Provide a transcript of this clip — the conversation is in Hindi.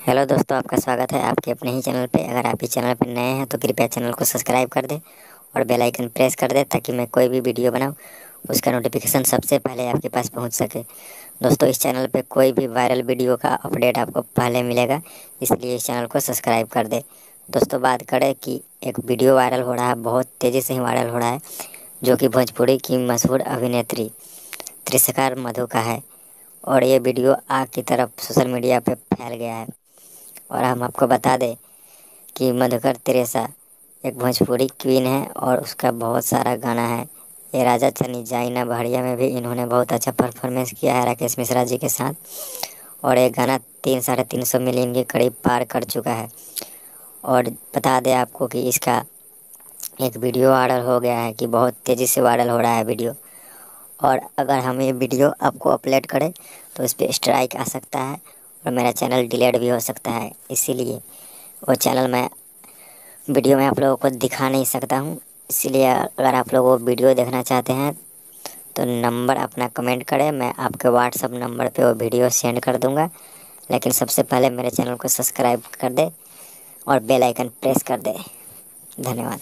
हेलो दोस्तों, आपका स्वागत है आपके अपने ही चैनल पे। अगर आप इस चैनल पर नए हैं तो कृपया चैनल को सब्सक्राइब कर दें और बेल आइकन प्रेस कर दें ताकि मैं कोई भी वीडियो बनाऊं उसका नोटिफिकेशन सबसे पहले आपके पास पहुंच सके। दोस्तों, इस चैनल पे कोई भी वायरल वीडियो का अपडेट आपको पहले मिलेगा, इसलिए इस चैनल को सब्सक्राइब कर दें। दोस्तों, बात करें कि एक वीडियो वायरल हो रहा है, बहुत तेज़ी से ही वायरल हो रहा है, जो कि भोजपुरी की मशहूर अभिनेत्री त्रिशकार मधु का है। और ये वीडियो आग की तरफ सोशल मीडिया पे फैल गया है। और हम आपको बता दें कि मधुकर तिरेसा एक भोजपुरी क्वीन है और उसका बहुत सारा गाना है। ये राजा चन्नी जाइना बढ़िया में भी इन्होंने बहुत अच्छा परफॉर्मेंस किया है राकेश मिश्रा जी के साथ। और ये गाना 300-350 मिलियन के करीब पार कर चुका है। और बता दें आपको कि इसका एक वीडियो वायरल हो गया है, कि बहुत तेज़ी से वायरल हो रहा है वीडियो। और अगर हम ये वीडियो आपको अपलोड करें तो इस पर स्ट्राइक आ सकता है और मेरा चैनल डिलीट भी हो सकता है। इसीलिए वो चैनल मैं वीडियो में आप लोगों को दिखा नहीं सकता हूँ। इसीलिए अगर आप लोग वो वीडियो देखना चाहते हैं तो नंबर अपना कमेंट करें, मैं आपके व्हाट्सअप नंबर पे वो वीडियो सेंड कर दूँगा। लेकिन सबसे पहले मेरे चैनल को सब्सक्राइब कर दे और बेल आइकन प्रेस कर दे। धन्यवाद।